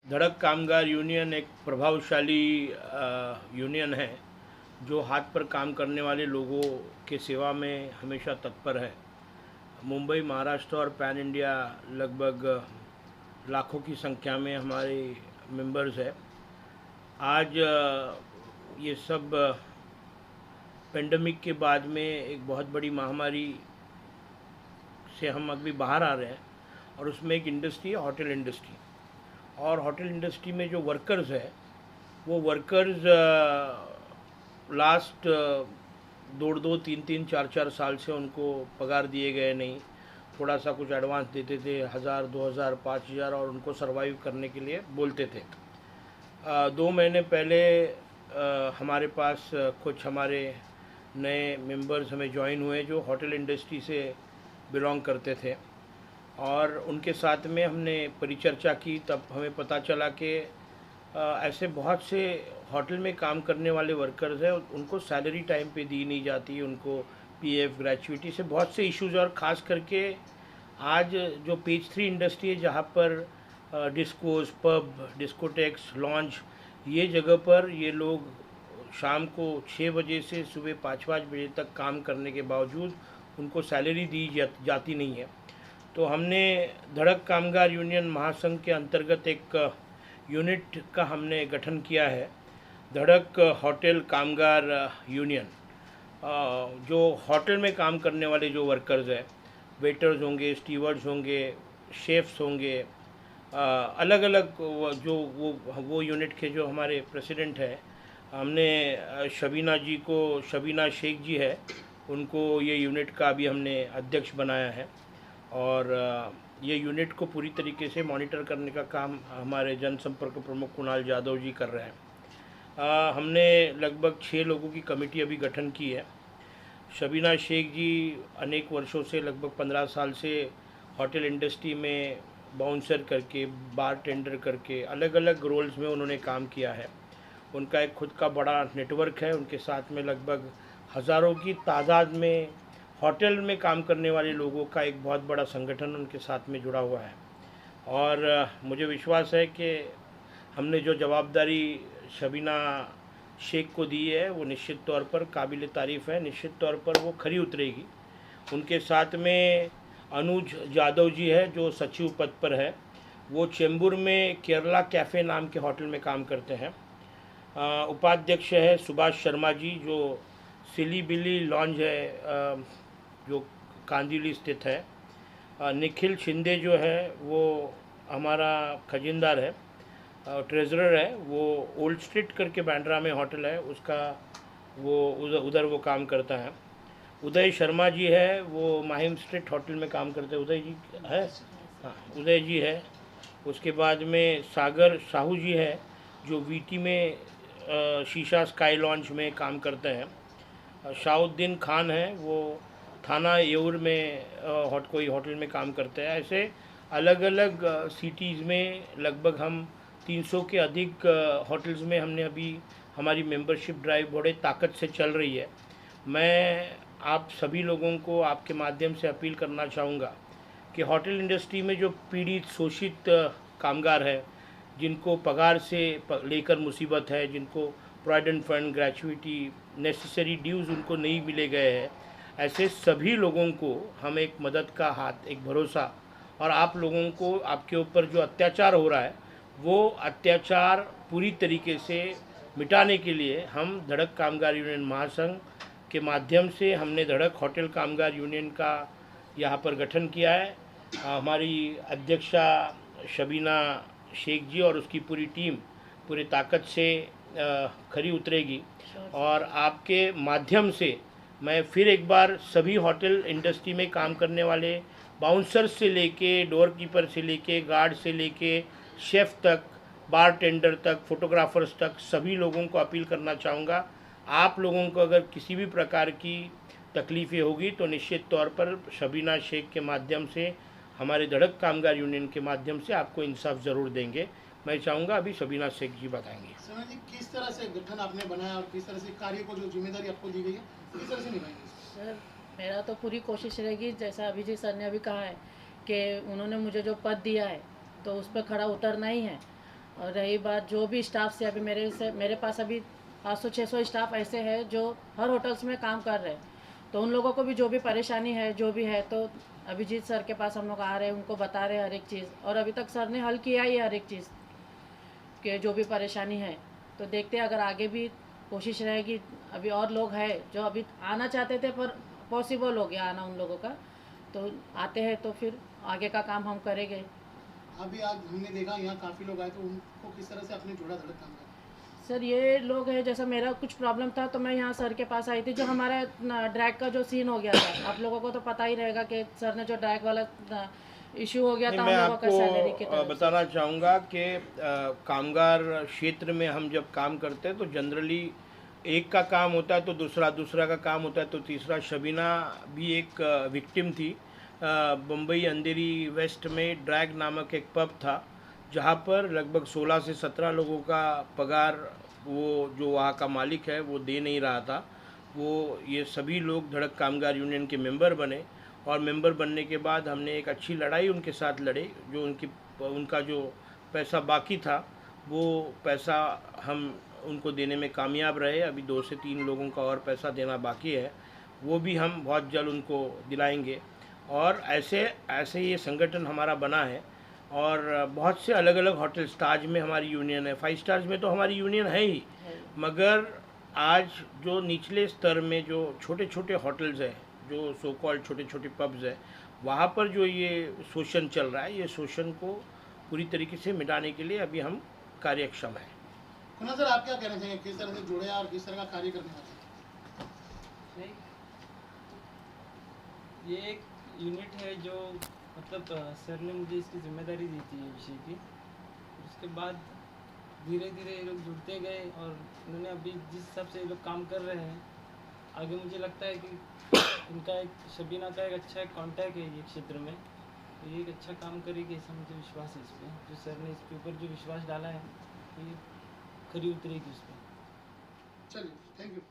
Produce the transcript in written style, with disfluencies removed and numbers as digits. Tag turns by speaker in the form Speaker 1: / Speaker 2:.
Speaker 1: धड़क कामगार यूनियन एक प्रभावशाली यूनियन है जो हाथ पर काम करने वाले लोगों के सेवा में हमेशा तत्पर है। मुंबई, महाराष्ट्र और पैन इंडिया लगभग लाखों की संख्या में हमारे मेंबर्स है। आज ये सब पेंडेमिक के बाद में एक बहुत बड़ी महामारी से हम अभी बाहर आ रहे हैं और उसमें एक इंडस्ट्री है होटल इंडस्ट्री। और होटल इंडस्ट्री में जो वर्कर्स है वो वर्कर्स लास्ट दो दो तीन तीन चार चार साल से उनको पगार दिए गए नहीं। थोड़ा सा कुछ एडवांस देते थे, 1000 2000 5000, और उनको सरवाइव करने के लिए बोलते थे। 2 महीने पहले हमारे पास कुछ हमारे नए मेंबर्स हमें ज्वाइन हुए जो होटल इंडस्ट्री से बिलोंग करते थे और उनके साथ में हमने परिचर्चा की। तब हमें पता चला कि ऐसे बहुत से होटल में काम करने वाले वर्कर्स हैं, उनको सैलरी टाइम पे दी नहीं जाती, उनको पीएफ ग्रेचुइटी से बहुत से इश्यूज। और ख़ास करके आज जो पेज 3 इंडस्ट्री है जहाँ पर डिस्कोस, पब, डिस्कोटेक्स, लॉन्च, ये जगह पर ये लोग शाम को 6 बजे से सुबह 5 बजे तक काम करने के बावजूद उनको सैलरी दी जाती नहीं है। तो हमने धड़क कामगार यूनियन महासंघ के अंतर्गत एक यूनिट का हमने गठन किया है, धड़क होटल कामगार यूनियन। जो होटल में काम करने वाले जो वर्कर्स हैं, वेटर्स होंगे, स्टीवर्ड्स होंगे, शेफ्स होंगे, अलग अलग जो वो यूनिट के जो हमारे प्रेसिडेंट है, हमने शबीना शेख जी है, उनको ये यूनिट का अभी हमने अध्यक्ष बनाया है। और ये यूनिट को पूरी तरीके से मॉनिटर करने का काम हमारे जनसंपर्क प्रमुख कुणाल जाधव जी कर रहे हैं। हमने लगभग 6 लोगों की कमेटी अभी गठन की है। शबीना शेख जी अनेक वर्षों से, लगभग 15 साल से होटल इंडस्ट्री में बाउंसर करके, बार टेंडर करके, अलग अलग रोल्स में उन्होंने काम किया है। उनका एक खुद का बड़ा नेटवर्क है। उनके साथ में लगभग हज़ारों की तादाद में होटल में काम करने वाले लोगों का एक बहुत बड़ा संगठन उनके साथ में जुड़ा हुआ है। और मुझे विश्वास है कि हमने जो जवाबदारी शबीना शेख को दी है वो निश्चित तौर पर काबिल तारीफ़ है, निश्चित तौर पर वो खरी उतरेगी। उनके साथ में अनुज जाधव जी है जो सचिव पद पर है, वो चेंबूर में केरला कैफ़े नाम के होटल में काम करते हैं। उपाध्यक्ष है सुभाष शर्मा जी जो सिलीबिली लॉन्ज है जो कांदिवली स्थित है। निखिल शिंदे जो है वो हमारा खजिनदार है, ट्रेजरर है, वो ओल्ड स्ट्रीट करके बांद्रा में होटल है उसका, वो उधर वो काम करता है। उदय शर्मा जी है, वो माहिम स्ट्रीट होटल में काम करते हैं। उदय जी है, हाँ उदय जी है। उसके बाद में सागर साहू जी है जो वीटी में शीशा स्काई लॉन्च में काम करते हैं। शाहुद्दीन खान है, वो थाना येऊर में कोई होटल में काम करते हैं। ऐसे अलग अलग सिटीज़ में लगभग हम 300 के अधिक होटल्स में हमने अभी हमारी मेंबरशिप ड्राइव बड़े ताकत से चल रही है। मैं आप सभी लोगों को आपके माध्यम से अपील करना चाहूँगा कि होटल इंडस्ट्री में जो पीड़ित शोषित कामगार है, जिनको पगार से लेकर मुसीबत है, जिनको प्रोविडेंट फंड, ग्रेचुइटी, नेसेसरी ड्यूज़ उनको नहीं मिले गए हैं, ऐसे सभी लोगों को हम एक मदद का हाथ, एक भरोसा, और आप लोगों को आपके ऊपर जो अत्याचार हो रहा है वो अत्याचार पूरी तरीके से मिटाने के लिए हम धड़क कामगार यूनियन महासंघ के माध्यम से हमने धड़क होटल कामगार यूनियन का यहाँ पर गठन किया है। हमारी अध्यक्षा शबीना शेख जी और उसकी पूरी टीम पूरी ताकत से खरी उतरेगी। और आपके माध्यम से मैं फिर एक बार सभी होटल इंडस्ट्री में काम करने वाले बाउंसर से लेके, डोर कीपर से लेके, गार्ड से लेके, शेफ़ तक, बार टेंडर तक, फोटोग्राफर्स तक, सभी लोगों को अपील करना चाहूँगा, आप लोगों को अगर किसी भी प्रकार की तकलीफ़ें होगी तो निश्चित तौर पर शबीना शेख के माध्यम से, हमारे धड़क कामगार यूनियन के माध्यम से आपको इंसाफ ज़रूर देंगे। मैं चाहूँगा अभी शबीना शेख जी बताएंगे।
Speaker 2: समय जी, किस तरह से गठन आपने बनाया और किस तरह से कार्य को, जो जिम्मेदारी आपको दी गई है, किस तरह से निभाएंगे?
Speaker 3: सर, मेरा तो पूरी कोशिश रहेगी, जैसा अभिजीत सर ने अभी कहा है कि उन्होंने मुझे जो पद दिया है तो उस पर खड़ा उतरना ही है। और रही बात जो भी स्टाफ से, अभी मेरे पास अभी 500-600 स्टाफ ऐसे हैं जो हर होटल्स में काम कर रहे हैं, तो उन लोगों को भी जो भी परेशानी है जो भी है, तो अभिजीत सर के पास हम लोग आ रहे हैं, उनको बता रहे हैं हर एक चीज़, और अभी तक सर ने हल किया ही है हर एक चीज़ कि जो भी परेशानी है। तो देखते हैं, अगर आगे भी कोशिश रहेगी। अभी और लोग हैं जो अभी आना चाहते थे पर पॉसिबल हो गया आना उन लोगों का, तो आते हैं तो फिर आगे का काम हम करेंगे।
Speaker 2: अभी आज हमने देखा यहाँ काफ़ी लोग आए, तो उनको किस तरह से आपने जोड़ा धड़क काम करा?
Speaker 3: सर ये लोग हैं, जैसा मेरा कुछ प्रॉब्लम था तो मैं यहाँ सर के पास आई थी, जो हमारा ड्रैग का जो सीन हो गया था, आप लोगों को तो पता ही रहेगा कि सर ने जो ड्रैग वाला इशू हो गया
Speaker 1: नहीं,
Speaker 3: था
Speaker 1: मैं
Speaker 3: हम लोगों का सैलरी की
Speaker 1: आपको
Speaker 3: तरफ से।
Speaker 1: बताना चाहूँगा कि कामगार क्षेत्र में हम जब काम करते हैं तो जनरली एक का काम होता है तो दूसरा का काम होता है तो तीसरा। शबीना भी एक विक्टिम थी। बम्बई अंधेरी वेस्ट में ड्रैग नामक एक पब था, जहाँ पर लगभग 16 से 17 लोगों का पगार वो जो वहाँ का मालिक है वो दे नहीं रहा था। वो ये सभी लोग धड़क कामगार यूनियन के मेंबर बने, और मेंबर बनने के बाद हमने एक अच्छी लड़ाई उनके साथ लड़े। जो उनका जो पैसा बाकी था वो पैसा हम उनको देने में कामयाब रहे। अभी 2 से 3 लोगों का और पैसा देना बाकी है, वो भी हम बहुत जल्द उनको दिलाएंगे। और ऐसे ऐसे ये संगठन हमारा बना है, और बहुत से अलग अलग होटल्स, ताज में हमारी यूनियन है, 5 स्टार्स में तो हमारी यूनियन है ही, मगर आज जो निचले स्तर में जो छोटे छोटे होटल्स हैं, जो सो कॉल्ड छोटे छोटे पब्स हैं, वहाँ पर जो ये शोषण चल रहा है, ये शोषण को पूरी तरीके से मिटाने के लिए अभी हम कार्यक्षम हैं।
Speaker 2: कुणाल सर, आप क्या कहना चाहेंगे, किस तरह से जुड़े और किस तरह का कार्य करने वाले हैं?
Speaker 4: नहीं, ये एक यूनिट है जो मतलब सर ने मुझे इसकी जिम्मेदारी दी थी ये विषय की। उसके बाद धीरे धीरे ये लोग जुड़ते गए, और उन्होंने अभी जिस हिसाब से ये लोग काम कर रहे हैं, आगे मुझे लगता है कि इनका एक शबीना का एक अच्छा कांटेक्ट है ये क्षेत्र में, तो ये एक अच्छा काम करेगी ऐसा मुझे विश्वास है इस पर। जो सर ने इसके ऊपर जो विश्वास डाला है, ये खरी उतरेगी उस पर।
Speaker 2: चलिए, थैंक यू।